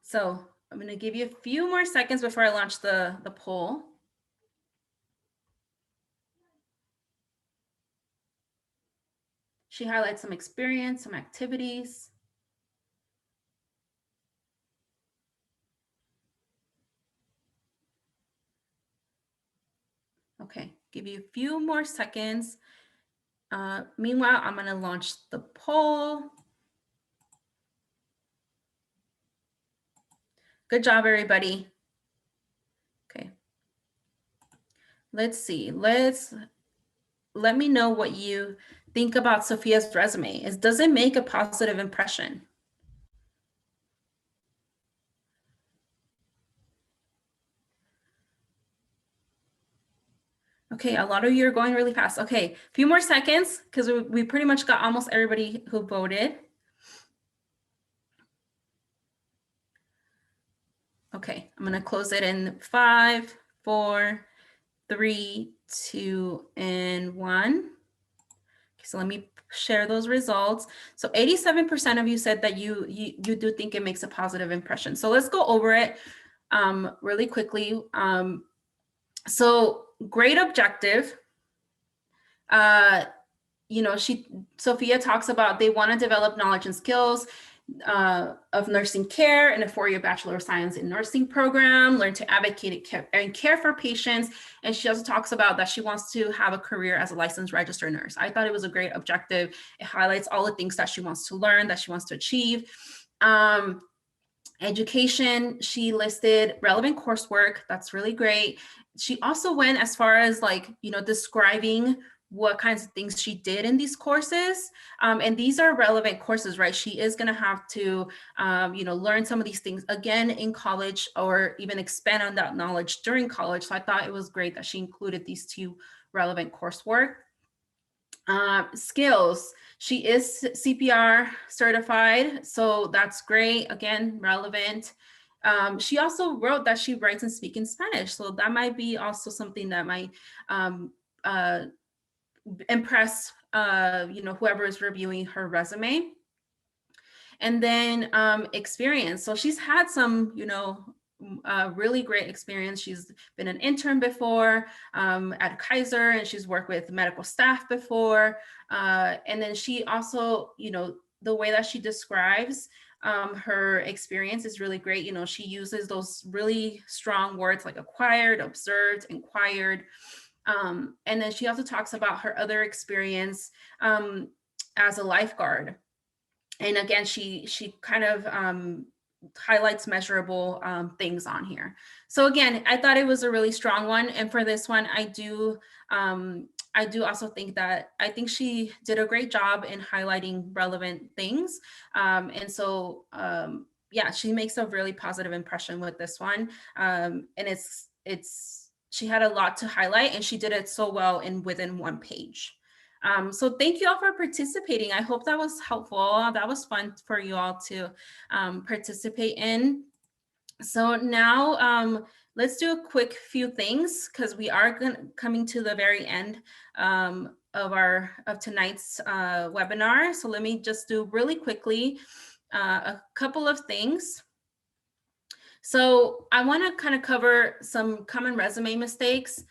so I'm going to give you a few more seconds before I launch the poll. She highlights some experience, some activities. Okay, give you a few more seconds. Meanwhile, I'm going to launch the poll. Good job, everybody. Okay. Let's see. Let me know what you think about Sophia's resume. Does it make a positive impression? Okay, a lot of you are going really fast. Okay, a few more seconds because we pretty much got almost everybody who voted. Okay, I'm gonna close it in 5, 4, 3, 2, and 1. Okay, so let me share those results. So 87% of you said that you do think it makes a positive impression. So let's go over it really quickly. So great objective. You know, Sophia talks about they want to develop knowledge and skills of nursing care in a 4-year Bachelor of Science in Nursing program, learn to advocate and care for patients. And she also talks about that she wants to have a career as a licensed registered nurse. I thought it was a great objective. It highlights all the things that she wants to learn, that she wants to achieve. Education, she listed relevant coursework. That's really great. She also went as far as like, you know, describing what kinds of things she did in these courses. And these are relevant courses, right? She is going to have to, you know, learn some of these things again in college or even expand on that knowledge during college. So I thought it was great that she included these 2 relevant coursework. Skills, she is CPR certified, so that's great. Again, relevant. She also wrote that she writes and speaks in Spanish, so that might be also something that might impress you know, whoever is reviewing her resume. And then experience. So she's had some, you know, really great experience. She's been an intern before at Kaiser, and she's worked with medical staff before. And then she also, you know, the way that she describes her experience is really great. You know, she uses those really strong words like acquired, observed, inquired. And then she also talks about her other experience as a lifeguard. And again, she kind of highlights measurable things on here. So again, I thought it was a really strong one. And for this one, I do also think that I think she did a great job in highlighting relevant things. And so, yeah, she makes a really positive impression with this one. And she had a lot to highlight, and she did it so well within 1 page. So thank you all for participating. I hope that was helpful. That was fun for you all to participate in. So now let's do a quick few things because we are coming to the very end of tonight's webinar. So let me just do really quickly a couple of things. So I want to kind of cover some common resume mistakes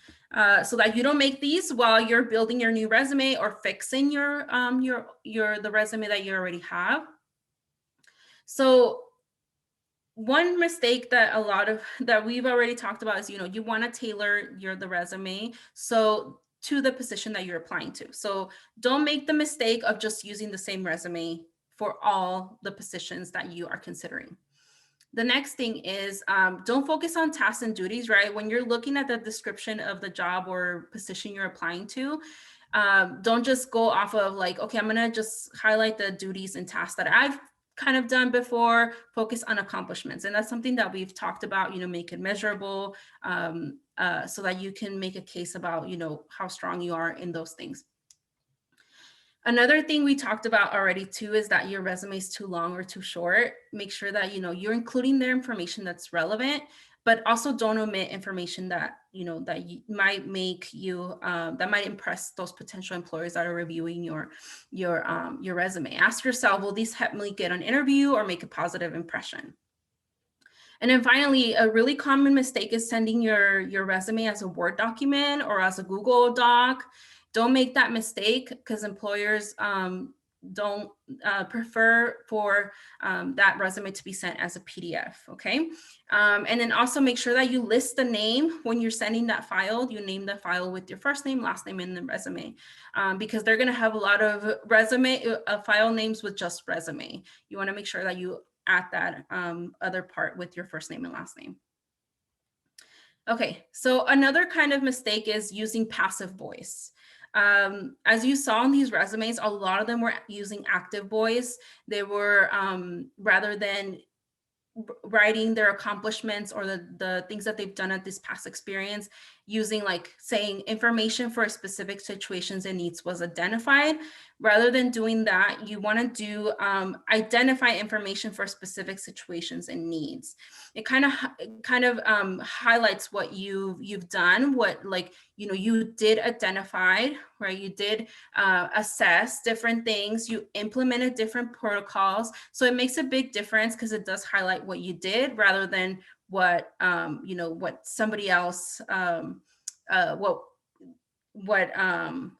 so that you don't make these while you're building your new resume or fixing the resume that you already have. So one mistake that we've already talked about is, you know, you want to tailor the resume to the position that you're applying to. So don't make the mistake of just using the same resume for all the positions that you are considering. The next thing is don't focus on tasks and duties, right? When you're looking at the description of the job or position you're applying to, don't just go off of like, okay, I'm gonna just highlight the duties and tasks that I've kind of done before, focus on accomplishments. And that's something that we've talked about, you know, make it measurable so that you can make a case about, you know, how strong you are in those things. Another thing we talked about already too is that your resume is too long or too short. Make sure that, you know, you're including their information that's relevant, but also don't omit information that, you know, that might make you, that might impress those potential employers that are reviewing your resume. Ask yourself, will these help me get an interview or make a positive impression? And then finally, a really common mistake is sending your resume as a Word document or as a Google Doc. Don't make that mistake because employers don't prefer for that resume to be sent as a PDF, okay? And then also make sure that you list the name when you're sending that file. You name the file with your first name, last name, and the resume because they're gonna have a lot of file names with just resume. You wanna make sure that you at that other part with your first name and last name. Okay, so another kind of mistake is using passive voice. As you saw in these resumes, a lot of them were using active voice. They were, rather than writing their accomplishments or the things that they've done at this past experience, using like saying information for specific situations and needs was identified. Rather than doing that, you want to do identify information for specific situations and needs. It kind of highlights what you've done, what, like, you know, you did identify, right? You did assess different things, you implemented different protocols. So it makes a big difference because it does highlight what you did rather than what, you know, what somebody else, what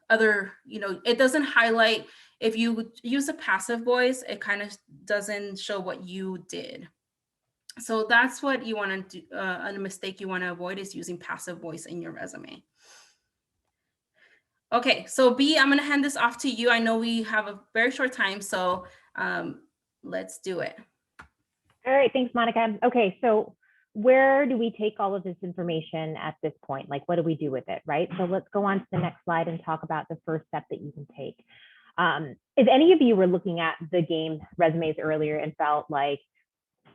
other, you know, it doesn't highlight. If you use a passive voice, it kind of doesn't show what you did. So that's what you want to do. A mistake you want to avoid is using passive voice in your resume. Okay, so B, I'm going to hand this off to you. I know we have a very short time, so let's do it. All right, thanks, Monica. Okay, so where do we take all of this information at this point? Like, what do we do with it, right? So let's go on to the next slide and talk about the first step that you can take. If any of you were looking at the game resumes earlier and felt like,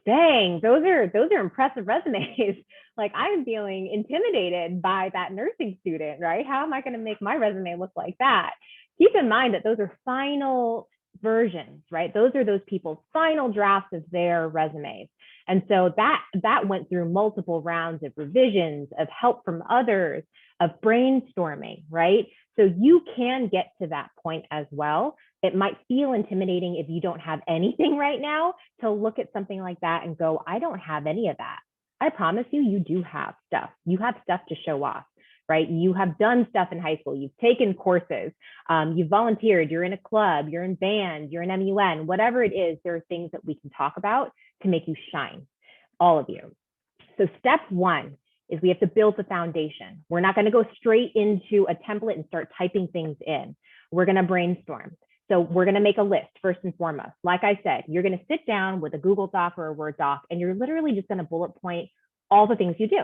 dang, those are impressive resumes. Like, I'm feeling intimidated by that nursing student, right? How am I going to make my resume look like that? Keep in mind that those are final versions, right? Those are those people's final drafts of their resumes. And so that went through multiple rounds of revisions, of help from others, of brainstorming, right? So you can get to that point as well. It might feel intimidating if you don't have anything right now to look at something like that and go, I don't have any of that. I promise you, you do have stuff. You have stuff to show off, right? You have done stuff in high school. You've taken courses. You've volunteered. You're in a club. You're in band. You're in MUN. Whatever it is, there are things that we can talk about to make you shine, all of you. So step one is we have to build the foundation. We're not going to go straight into a template and start typing things in. We're going to brainstorm. So we're going to make a list first and foremost. Like I said, you're going to sit down with a Google Doc or a Word doc, and you're literally just going to bullet point all the things you do,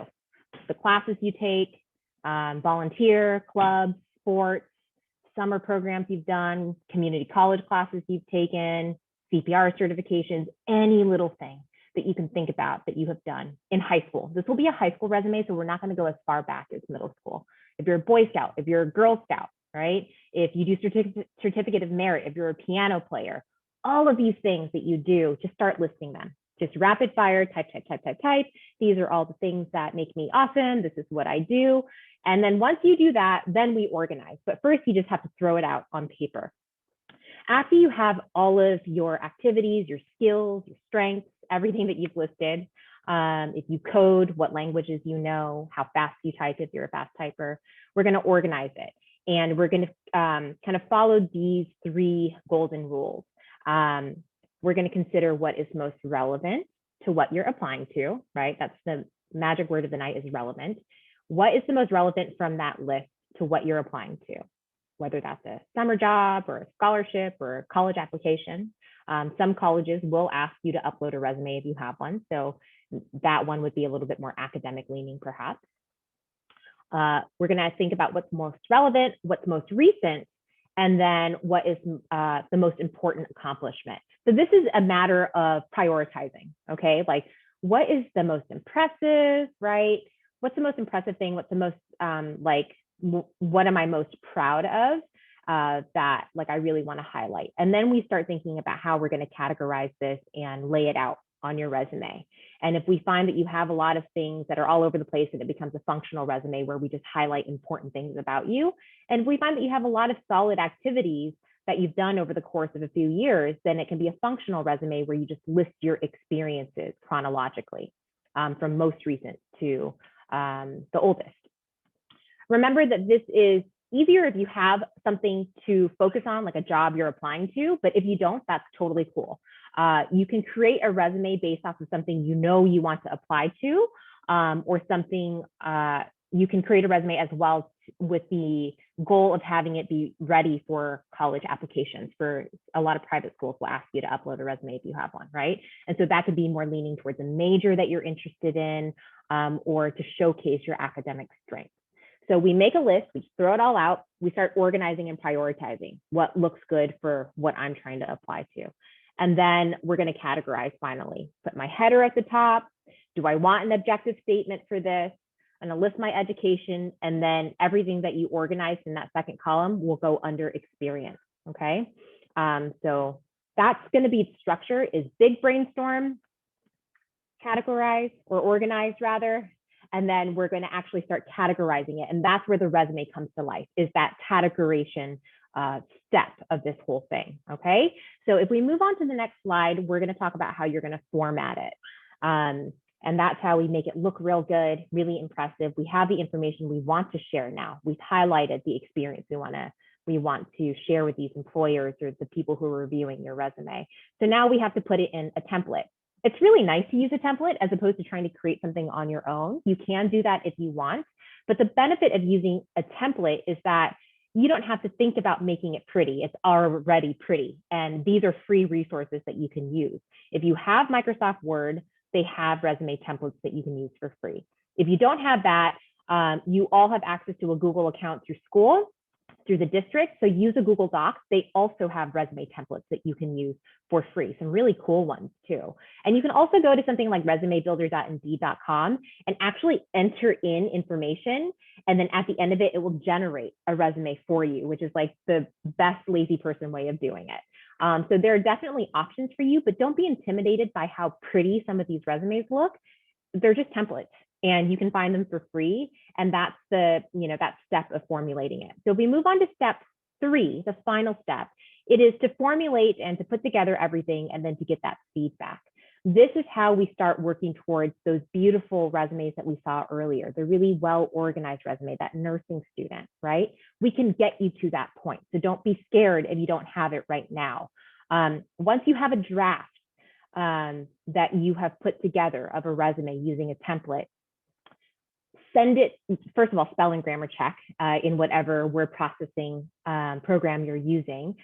the classes you take, volunteer, clubs, sports, summer programs you've done, community college classes you've taken, CPR certifications, any little thing that you can think about that you have done in high school. This will be a high school resume, so we're not going to go as far back as middle school. If you're a Boy Scout, if you're a Girl Scout, right? If you do certificate of merit, if you're a piano player, all of these things that you do, just start listing them. Just rapid fire, type. These are all the things that make me awesome. This is what I do. And then once you do that, then we organize. But first, you just have to throw it out on paper. After you have all of your activities, your skills, your strengths, everything that you've listed, if you code, what languages you know, how fast you type if you're a fast typer, we're going to organize it. And we're going to kind of follow these three golden rules. We're going to consider what is most relevant to what you're applying to, right? That's the magic word of the night, is relevant. What is the most relevant from that list to what you're applying to? Whether that's a summer job or a scholarship or a college application. Some colleges will ask you to upload a resume if you have one. So that one would be a little bit more academic leaning, perhaps. We're going to think about what's most relevant, what's most recent, and then what is the most important accomplishment. So this is a matter of prioritizing, okay? Like, what is the most impressive, right? What's the most impressive thing? What's the most, what am I most proud of that, like, I really want to highlight? And then we start thinking about how we're going to categorize this and lay it out on your resume. And if we find that you have a lot of things that are all over the place, and it becomes a functional resume where we just highlight important things about you, and if we find that you have a lot of solid activities that you've done over the course of a few years, then it can be a functional resume where you just list your experiences chronologically, from most recent to the oldest. Remember that this is easier if you have something to focus on, like a job you're applying to, but if you don't, that's totally cool. You can create a resume based off of something you know you want to apply to, or something, you can create a resume as well with the goal of having it be ready for college applications. For a lot of private schools will ask you to upload a resume if you have one, right? And so that could be more leaning towards a major that you're interested in, or to showcase your academic strengths. So we make a list, we throw it all out, we start organizing and prioritizing what looks good for what I'm trying to apply to. And then we're going to categorize finally. Put my header at the top. Do I want an objective statement for this? I'm going to list my education, and then everything that you organized in that second column will go under experience. Okay. So that's going to be structure, is big brainstorm, categorize, or organize rather. And then we're going to actually start categorizing it. And that's where the resume comes to life, is that categorization step of this whole thing. Okay. So if we move on to the next slide, we're going to talk about how you're going to format it. And that's how we make it look real good, really impressive. We have the information we want to share now. We've highlighted the experience we want to share with these employers or the people who are reviewing your resume. So now we have to put it in a template. It's really nice to use a template as opposed to trying to create something on your own. You can do that if you want, but the benefit of using a template is that you don't have to think about making it pretty. It's already pretty. And these are free resources that you can use. If you have Microsoft Word, they have resume templates that you can use for free. If you don't have that, you all have access to a Google account through school, through the district. So use a Google Docs. They also have resume templates that you can use for free, some really cool ones too. And you can also go to something like resumebuilder.indeed.com and actually enter in information. And then at the end of it, it will generate a resume for you, which is like the best lazy person way of doing it. So there are definitely options for you, but don't be intimidated by how pretty some of these resumes look. They're just templates, and you can find them for free. And that's that step of formulating it. So if we move on to step 3, the final step, it is to formulate and to put together everything and then to get that feedback. This is how we start working towards those beautiful resumes that we saw earlier, the really well-organized resume, that nursing student, right? We can get you to that point. So don't be scared if you don't have it right now. Once you have a draft that you have put together of a resume using a template, send it, first of all, spell and grammar check in whatever word processing program you're using.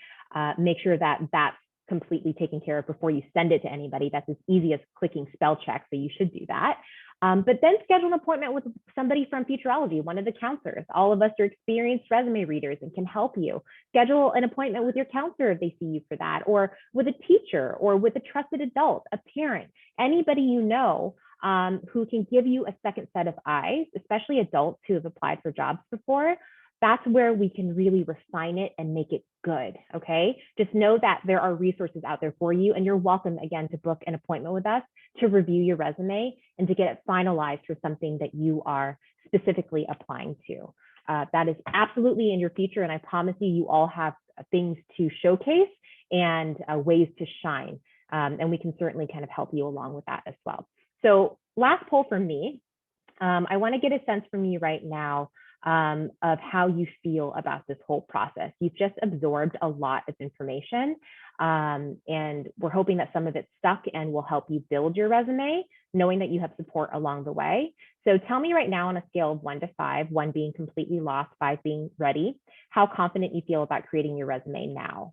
Make sure that that's completely taken care of before you send it to anybody. That's as easy as clicking spell check, so you should do that. But then schedule an appointment with somebody from Futureology, one of the counselors. All of us are experienced resume readers and can help you. Schedule an appointment with your counselor if they see you for that, or with a teacher, or with a trusted adult, a parent, anybody you know who can give you a second set of eyes, especially adults who have applied for jobs before. That's where we can really refine it and make it good, okay? Just know that there are resources out there for you, and you're welcome, again, to book an appointment with us to review your resume and to get it finalized for something that you are specifically applying to. That is absolutely in your future, and I promise you, you all have things to showcase and ways to shine, and we can certainly kind of help you along with that as well. So last poll for me, I wanna get a sense from you right now of how you feel about this whole process. You've just absorbed a lot of information, and we're hoping that some of it stuck and will help you build your resume, knowing that you have support along the way. So tell me right now, on a scale of 1 to 5, 1 being completely lost, 5 being ready, how confident you feel about creating your resume now.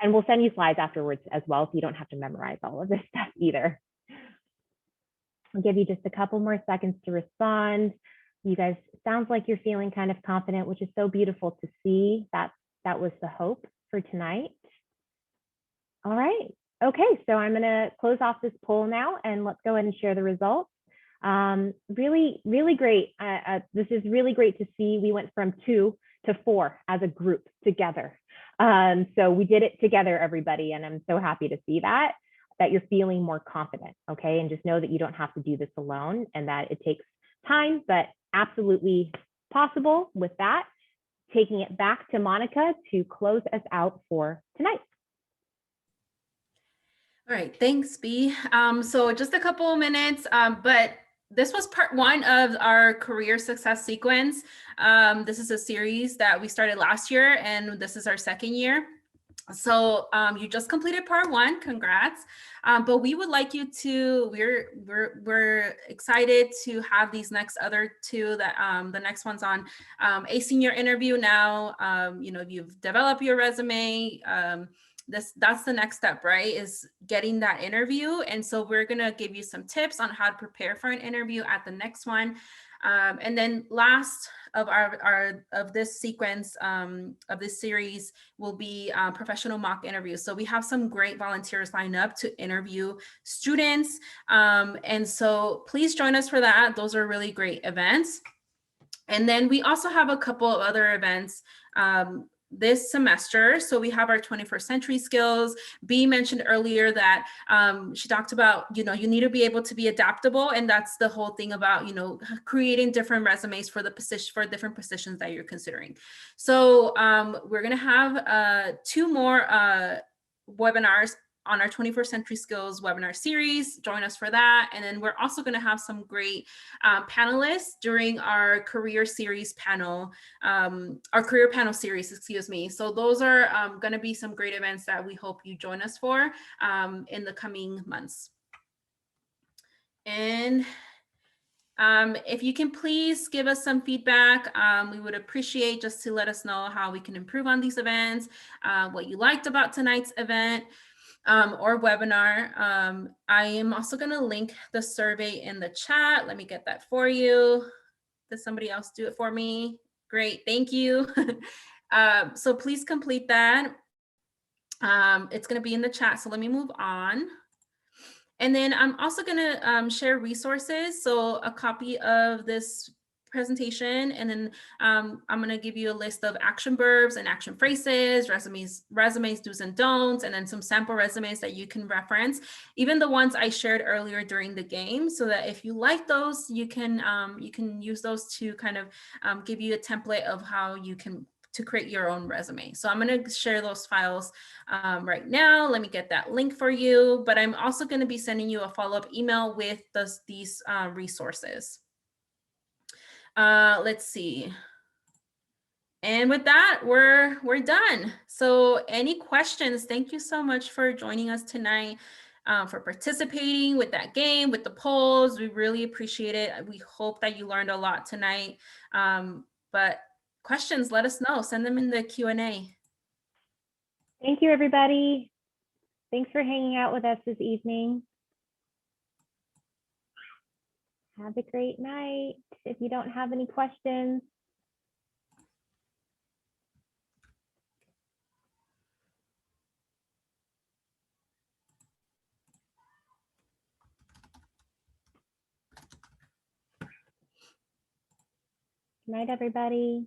And we'll send you slides afterwards as well, so you don't have to memorize all of this stuff either. I'll give you just a couple more seconds to respond. You guys, sounds like you're feeling kind of confident, which is so beautiful to see. That was the hope for tonight. All right. Okay, so I'm going to close off this poll now, and let's go ahead and share the results. Really, really great. This is really great to see. We went from 2 to 4 as a group together. So we did it together, everybody, and I'm so happy to see that you're feeling more confident, okay? And just know that you don't have to do this alone, and that it takes time, but absolutely possible. With that, taking it back to Monica to close us out for tonight. All right, thanks, B. So just a couple of minutes, but this was part 1 of our career success sequence. This is a series that we started last year, and this is our 2nd year. So you just completed part 1, congrats. But we would like you to, we're excited to have these next other 2 that the next one's on a senior interview now. You know, you've developed your resume. That's the next step, right? Is getting that interview. And so we're gonna give you some tips on how to prepare for an interview at the next one. And then last of this sequence of this series will be professional mock interviews. So we have some great volunteers lined up to interview students. And so please join us for that. Those are really great events. And then we also have a couple of other events this semester. So we have our 21st century skills. Bea mentioned earlier that she talked about, you know, you need to be able to be adaptable. And that's the whole thing about, you know, creating different resumes for the position, for different positions that you're considering. So we're going to have 2 more webinars on our 21st Century Skills webinar series. Join us for that. And then we're also going to have some great panelists during our career series panel, our career panel series, excuse me. So those are going to be some great events that we hope you join us for in the coming months. And if you can please give us some feedback, we would appreciate just to let us know how we can improve on these events, what you liked about tonight's event. Or webinar. I am also going to link the survey in the chat. Let me get that for you. Does somebody else do it for me? Great, thank you. So please complete that. It's going to be in the chat, so let me move on. And then I'm also going to share resources. So a copy of this presentation, and then I'm going to give you a list of action verbs and action phrases, resumes, do's and don'ts, and then some sample resumes that you can reference, even the ones I shared earlier during the game, so that if you like those, you can use those to kind of give you a template of how you can to create your own resume. So I'm going to share those files right now. Let me get that link for you, but I'm also going to be sending you a follow-up email with these resources. Let's see. And with that, we're done. So any questions? Thank you so much for joining us tonight, for participating with that game, with the polls. We really appreciate it. We hope that you learned a lot tonight. But questions, let us know. Send them in the Q&A. Thank you, everybody. Thanks for hanging out with us this evening. Have a great night. If you don't have any questions. Good night, everybody.